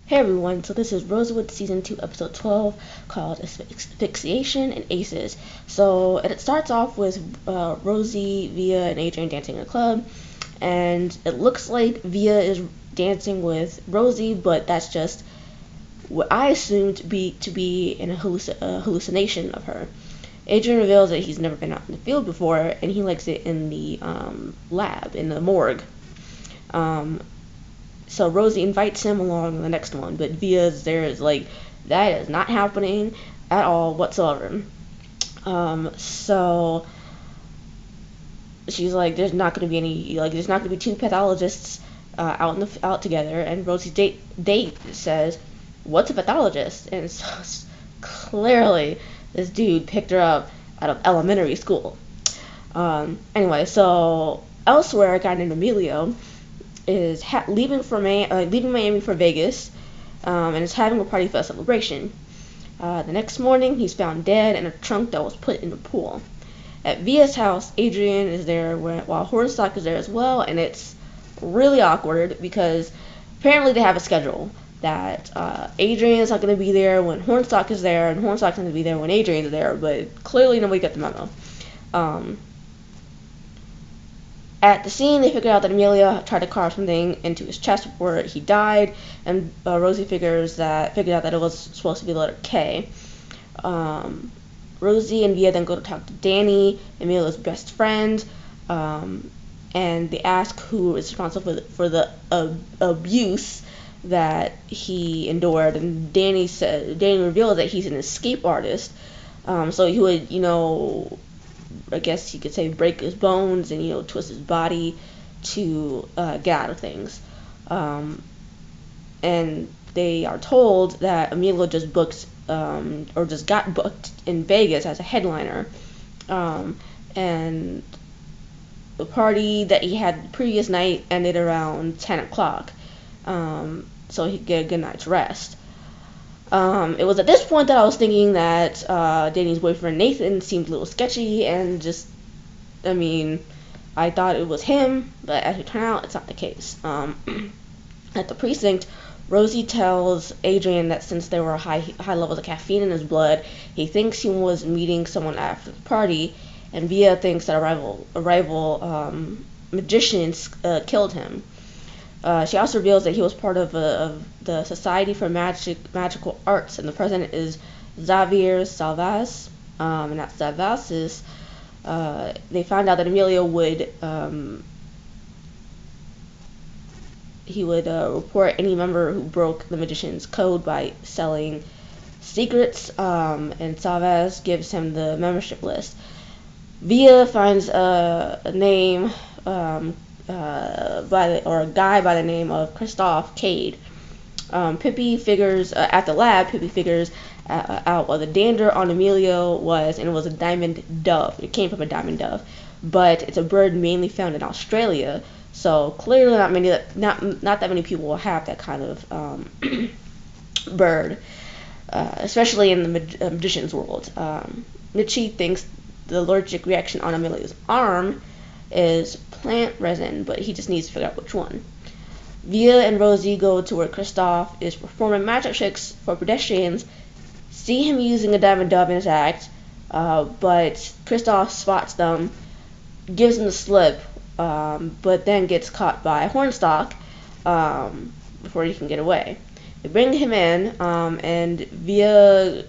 Hey everyone, so this is Rosewood Season 2, Episode 12, called Asphyxiation and Aces. So it starts off with Rosie, Villa, and Adrian dancing in a club, and it looks like Villa is dancing with Rosie, but that's just what I assumed to be an hallucination of her. Adrian reveals that he's never been out in the field before, and he likes it in the lab, in the morgue. Um, so Rosie invites him along the next one, but Via's there is like, that is not happening at all whatsoever. So she's like, there's not gonna be two pathologists out together, and Rosie's date says, "What's a pathologist?" And so clearly this dude picked her up out of elementary school. Anyway, so elsewhere, a guy named Emilio is leaving Miami for Vegas, and is having a party for a celebration. The next morning, he's found dead in a trunk that was put in the pool. At Via's house, Adrian is there while Hornstock is there as well, and it's really awkward because apparently they have a schedule that Adrian is not going to be there when Hornstock is there, and Hornstock's going to be there when Adrian is there, but clearly nobody got the memo. At the scene, they figure out that Amelia tried to carve something into his chest before he died, and Rosie figured out that it was supposed to be the letter K. Rosie and Via then go to talk to Danny, Amelia's best friend, and they ask who is responsible for the abuse that he endured, and Danny reveals that he's an escape artist, so he would, I guess you could say, break his bones and twist his body to get out of things. And they are told that Emilio just got booked in Vegas as a headliner, and the party that he had the previous night ended around 10 o'clock, so he could get a good night's rest. It was at this point that I was thinking that Danny's boyfriend Nathan seemed a little sketchy, and I thought it was him, but as it turned out, it's not the case. At the precinct, Rosie tells Adrian that since there were high levels of caffeine in his blood, he thinks he was meeting someone after the party, and Via thinks that a rival magician killed him. She also reveals that he was part of the Society for Magical Arts, and the president is Xavier Salvas, and that Salvas is, they found out that Emilio would report any member who broke the magician's code by selling secrets, and Salvas gives him the membership list. Via finds a name, a guy by the name of Christoph Cade. Pippi figures at the lab. Pippi figures out what the dander on Emilio was, and it was a diamond dove. It came from a diamond dove, but it's a bird mainly found in Australia. So clearly, not that many people will have that kind of bird, especially in the magician's world. Mitchie thinks the allergic reaction on Emilio's arm is plant resin, but he just needs to figure out which one. Via and Rosie go to where Christoph is performing magic tricks for pedestrians, see him using a diamond dove in his act, but Christoph spots them, gives him the slip, but then gets caught by Hornstock before he can get away. They bring him in, and Via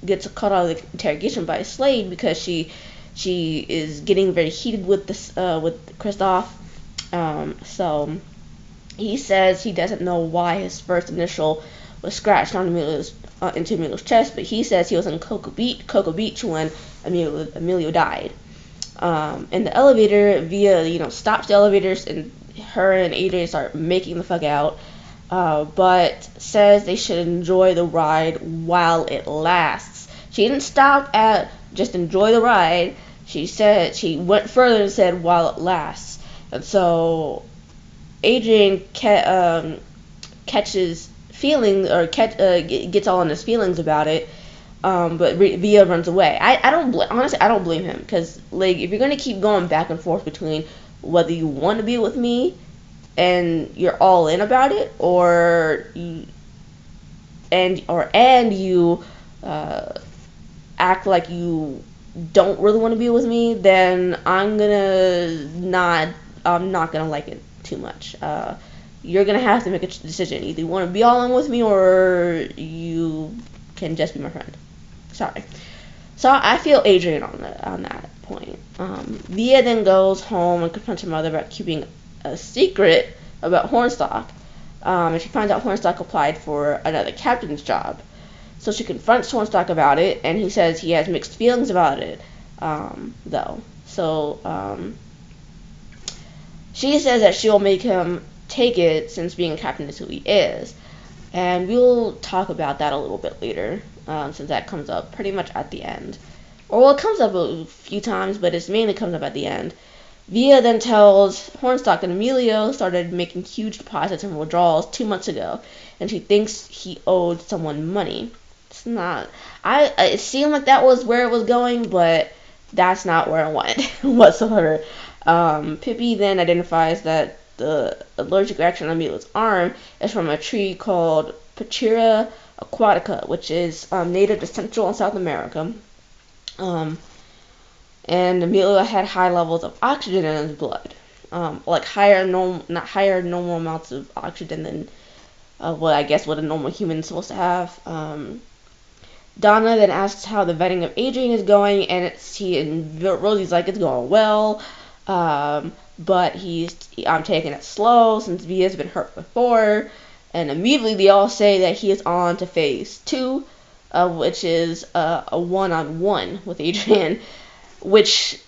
gets caught out of the interrogation by Slade because she is getting very heated with Christoph. So he says he doesn't know why his first initial was scratched on into Emilio's chest, but he says he was in Cocoa Beach when Emilio died. In the elevator, Via stops the elevators, and her and Adrian start making the fuck out, but says they should enjoy the ride while it lasts. She didn't stop at just enjoy the ride. She went further and said while it lasts. And so Adrian catches feelings, or gets all in his feelings about it, but Via runs away. I don't blame him, because if you're gonna keep going back and forth between whether you want to be with me and you're all in about it, or and you act like you don't really want to be with me, then I'm not gonna like it too much. You're gonna have to make a decision. Either you want to be all in with me, or you can just be my friend. Sorry. So I feel Adrian on that point. Via then goes home and confronts her mother about keeping a secret about Hornstock. And she finds out Hornstock applied for another captain's job. So she confronts Hornstock about it, and he says he has mixed feelings about it, though. So she says that she'll make him take it, since being a captain is who he is. And we'll talk about that a little bit later, since that comes up pretty much at the end. Or, well, it comes up a few times, but it mainly comes up at the end. Via then tells Hornstock that Emilio started making huge deposits and withdrawals 2 months ago, and she thinks he owed someone money. It's not. It seemed like that was where it was going, but that's not where it went whatsoever. Pippi then identifies that the allergic reaction on Emilio's arm is from a tree called Pachira aquatica, which is native to Central and South America. And Emilio had high levels of oxygen in his blood, like not higher normal amounts of oxygen than what a normal human is supposed to have. Donna then asks how the vetting of Adrian is going, and Rosie's like, it's going well, but I'm taking it slow since Via's been hurt before, and immediately they all say that he is on to phase 2, which is a one-on-one with Adrian, which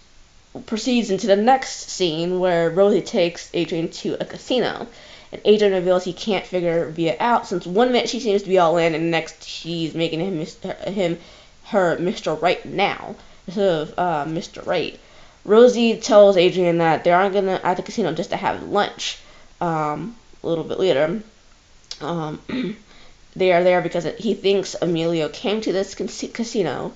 proceeds into the next scene where Rosie takes Adrian to a casino. And Adrian reveals he can't figure Via out, since one minute she seems to be all in, and the next she's making her Mr. Right now, instead of Mr. Right. Rosie tells Adrian that they aren't gonna at the casino just to have lunch. A little bit later, they are there because he thinks Emilio came to this casino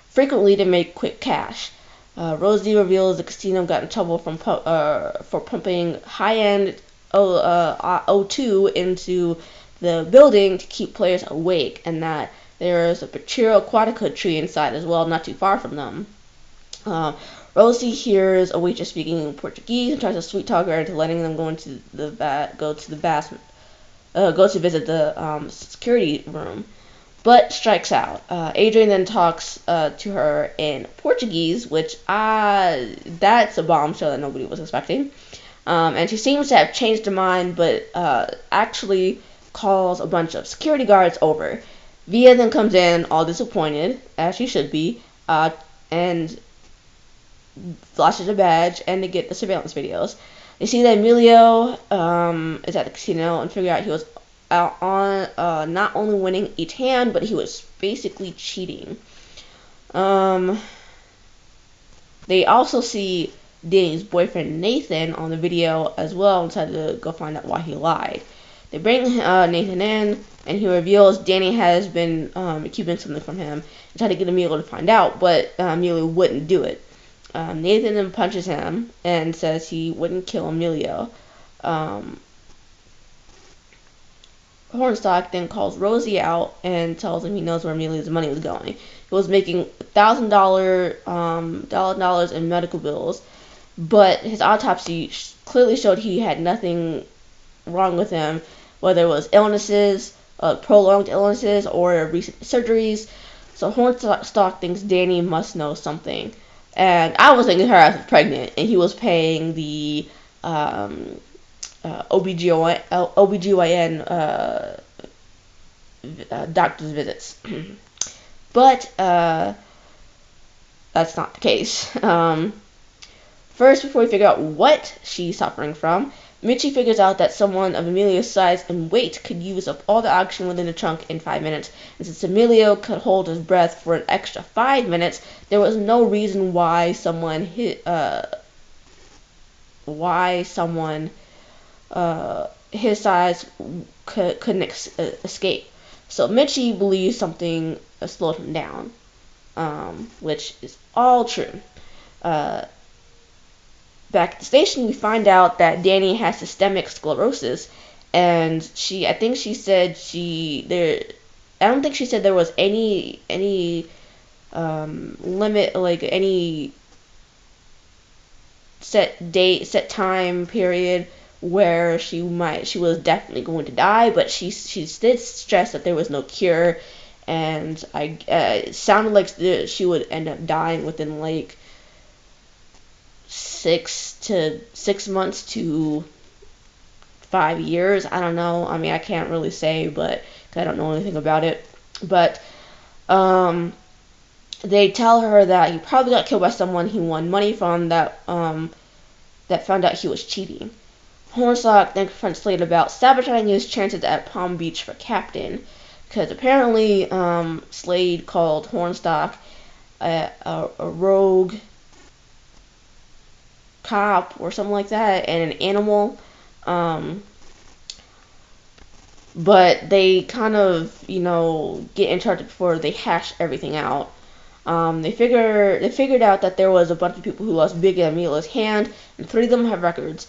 frequently to make quick cash. Rosie reveals the casino got in trouble for pumping high-end O2 into the building to keep players awake, and that there is a Pachira aquatica tree inside as well, not too far from them. Rosie hears a waitress speaking Portuguese and tries to sweet talk her into letting them go to visit the security room, but strikes out. Adrian then talks to her in Portuguese, which that's a bombshell that nobody was expecting. And she seems to have changed her mind, but actually calls a bunch of security guards over. Via then comes in, all disappointed, as she should be, and flashes a badge, and they get the surveillance videos. They see that Emilio is at the casino and figure out he was on not only winning each hand, but he was basically cheating. They also see Danny's boyfriend Nathan on the video as well, and decide to go find out why he lied. They bring Nathan in, and he reveals Danny has been keeping something from him, and try to get Emilio to find out, but Emilio wouldn't do it. Nathan then punches him and says he wouldn't kill Emilio. Hornstock then calls Rosie out and tells him he knows where Emilio's money was going. He was making $1,000 in medical bills, but his autopsy clearly showed he had nothing wrong with him, whether it was illnesses, prolonged illnesses, or recent surgeries. So Hornstock thinks Danny must know something. And I was thinking her ass was pregnant, and he was paying the OBGYN doctor's visits. But that's not the case. First, before we figure out what she's suffering from, Mitchie figures out that someone of Emilio's size and weight could use up all the oxygen within the trunk in 5 minutes. And since Emilio could hold his breath for an extra 5 minutes, there was no reason why someone his size couldn't escape. So Mitchie believes something slowed him down, which is all true. Back at the station, we find out that Danny has systemic sclerosis, and I think she said I don't think she said there was any limit, like any set date, set time period where she was definitely going to die, but she did stress that there was no cure, and it sounded like she would end up dying within like 6 months to 5 years. I don't know. I mean, I can't really say, but I don't know anything about it. But they tell her that he probably got killed by someone he won money from that found out he was cheating. Hornstock then confronts Slade about sabotaging his chances at Palm Beach for captain, because apparently Slade called Hornstock a rogue cop or something like that and an animal. But they kind of, get in charge before they hash everything out. They figured out that there was a bunch of people who lost Big and Amelia's hand, and 3 of them have records.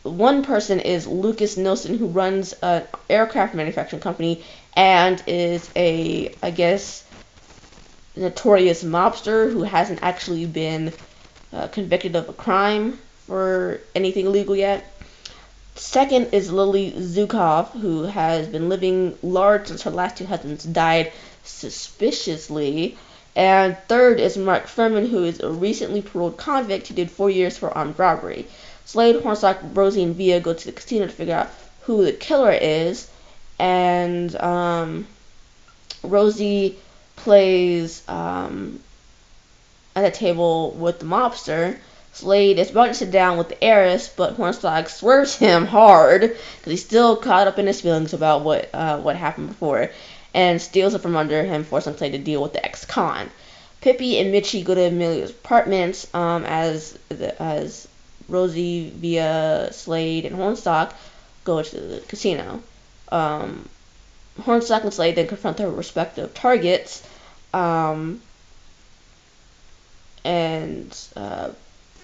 One person is Lucas Nilsson, who runs an aircraft manufacturing company and is I guess, notorious mobster who hasn't actually been convicted of a crime or anything illegal yet. Second is Lily Zukov, who has been living large since her last 2 husbands died suspiciously. And third is Mark Furman, who is a recently paroled convict who did 4 years for armed robbery. Slade, Hornstock, Rosie, and Villa go to the casino to figure out who the killer is, and Rosie plays at a table with the mobster. Slade is about to sit down with the heiress, but Hornstock swerves him hard because he's still caught up in his feelings about what happened before, and steals it from under him, forcing Slade to deal with the ex-con. Pippi and Mitchie go to Amelia's apartments as Rosie, Villa, Slade, and Hornstock go to the casino. Hornstock and Slade then confront their respective targets, and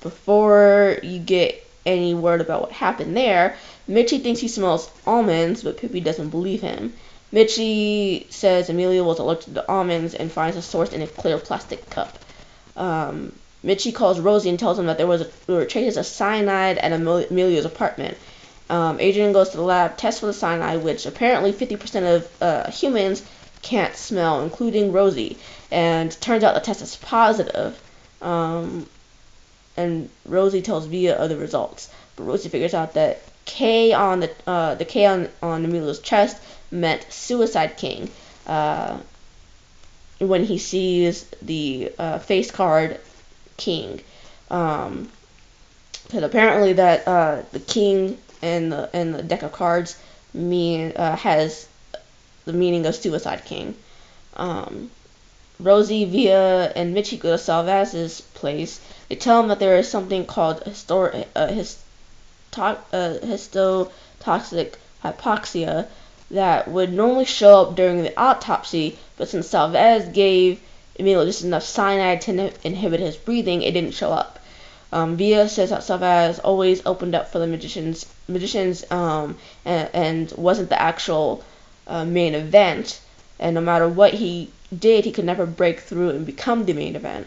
before you get any word about what happened there, Mitchie thinks he smells almonds, but Pippi doesn't believe him. Mitchie says Amelia was allergic to almonds and finds the source in a clear plastic cup. Mitchie calls Rosie and tells him that there were traces of cyanide at Amelia's apartment. Adrian goes to the lab, tests for the cyanide, which apparently 50% of humans can't smell, including Rosie. And turns out the test is positive. And Rosie tells Villa of the results. But Rosie figures out that K on the K on Amelia's chest meant Suicide King. When he sees the face card King, because apparently that the King and the deck of cards has the meaning of Suicide King. Rosie, Villa, and Mitchie go to Salvaz's place. They tell him that there is something called histotoxic hypoxia that would normally show up during the autopsy, but since Salvaz gave Emilio just enough cyanide to inhibit his breathing, it didn't show up. Villa says that Salvaz always opened up for the magicians, and wasn't the actual main event, and no matter what he did, he could never break through and become the main event.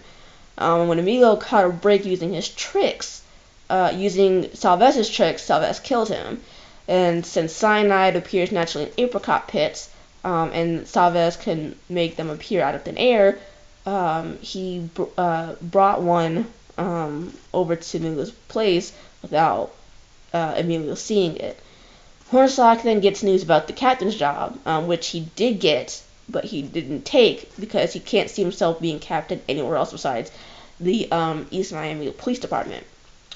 When Emilio caught a break using his tricks, using Salvez's tricks, Salvez killed him. And since cyanide appears naturally in apricot pits, and Salvez can make them appear out of thin air, he brought one over to Emilio's place without Emilio seeing it. Hornstock then gets news about the captain's job, which he did get, but he didn't take because he can't see himself being captain anywhere else besides the East Miami Police Department.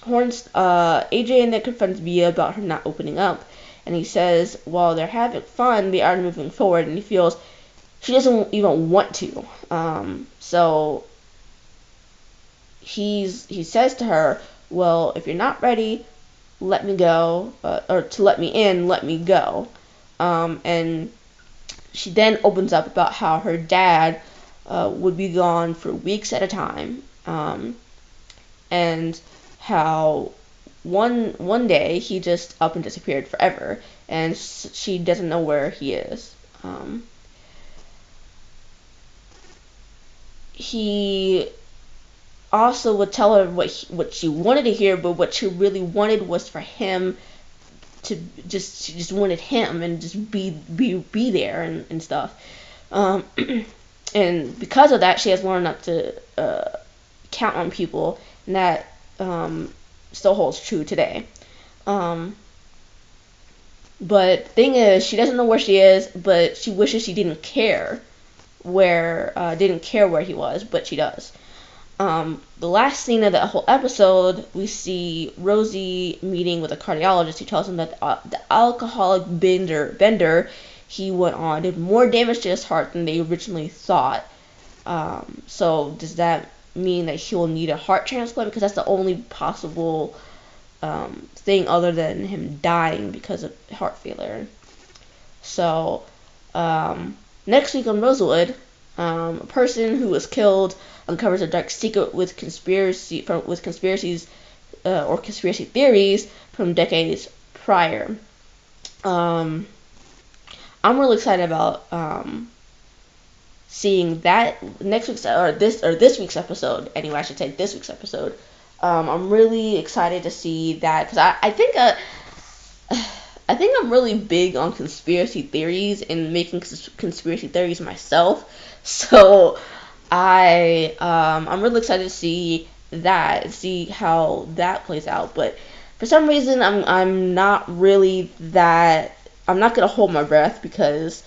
AJ then confronts Villa about her not opening up, and he says while they're having fun, they are moving forward, and he feels she doesn't even want to. So he says to her, well, if you're not ready, let me go, or to let me in, let me go. And she then opens up about how her dad would be gone for weeks at a time, and how one day he just up and disappeared forever, and she doesn't know where he is. he also would tell her what she wanted to hear, but what she really wanted was for him to she just wanted him and just be there and stuff. Um, and because of that, she has learned not to count on people, and that still holds true today. Um, but thing is, she doesn't know where she is, but she wishes she didn't care where he was, but she does. The last scene of that whole episode, we see Rosie meeting with a cardiologist who tells him that the alcoholic bender he went on did more damage to his heart than they originally thought. So does that mean that he will need a heart transplant? Because that's the only possible thing other than him dying because of heart failure. So next week on Rosewood, a person who was killed uncovers a dark secret with conspiracy theories from decades prior. I'm really excited about seeing that this week's episode. Anyway, I should say this week's episode. I'm really excited to see that because I think I'm really big on conspiracy theories and making conspiracy theories myself. So I'm really excited to see how that plays out. But for some reason, I'm not really that. I'm not gonna hold my breath because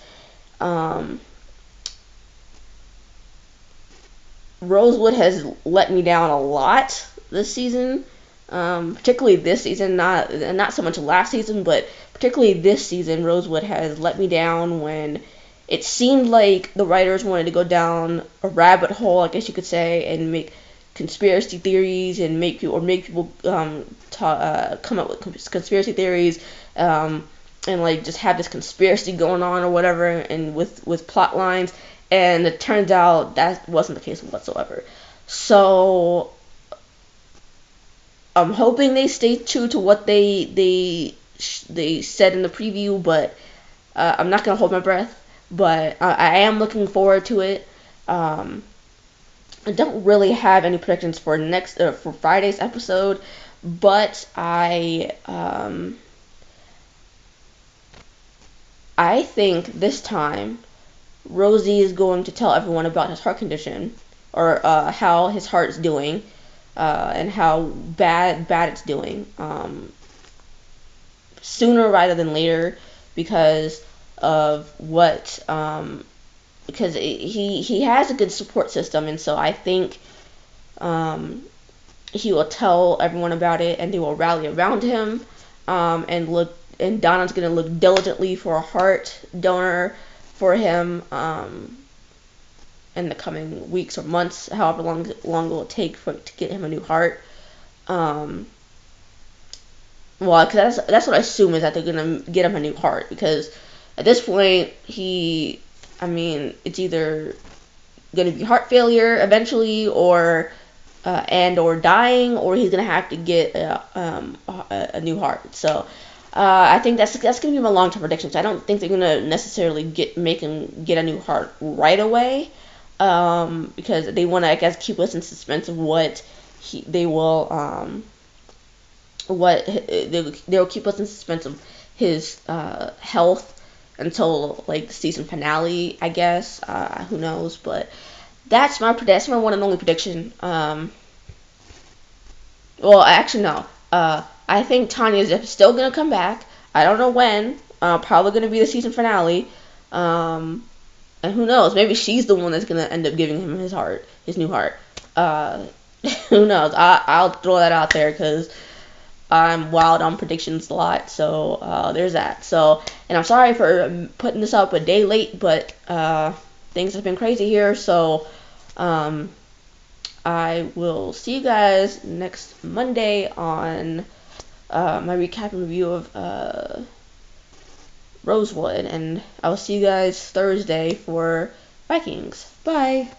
Rosewood has let me down a lot this season. Particularly this season, not so much last season, but particularly this season, Rosewood has let me down when it seemed like the writers wanted to go down a rabbit hole, I guess you could say, and make conspiracy theories and make people come up with conspiracy theories, and like just have this conspiracy going on or whatever, and with plot lines, and it turns out that wasn't the case whatsoever. So I'm hoping they stay true to what they said in the preview, but I'm not gonna hold my breath. But I am looking forward to it. I don't really have any predictions for for Friday's episode, but I think this time Rosie is going to tell everyone about his heart condition, or how his heart is doing, and how bad it's doing, sooner rather than later, because of because he has a good support system, and so I think he will tell everyone about it, and they will rally around him, and Donna's gonna look diligently for a heart donor for him in the coming weeks or months, however long it will take to get him a new heart. Well, because that's what I assume, is that they're gonna get him a new heart, because at this point it's either gonna be heart failure eventually, or dying, or he's gonna have to get a new heart. So I think that's gonna be my long-term prediction. So I don't think they're gonna necessarily make him get a new heart right away, because they want to, I guess, keep us in suspense of they'll keep us in suspense of his health until like the season finale, I guess. Who knows? But that's my one and only prediction. Well, actually no. I think Tanya's still gonna come back. I don't know when. Probably gonna be the season finale. And who knows? Maybe she's the one that's gonna end up giving him his new heart. Who knows? I'll throw that out there because I'm wild on predictions a lot. So there's that. So, and I'm sorry for putting this up a day late, but things have been crazy here. So I will see you guys next Monday on my recap and review of Rosewood, and I'll see you guys Thursday for Vikings. Bye.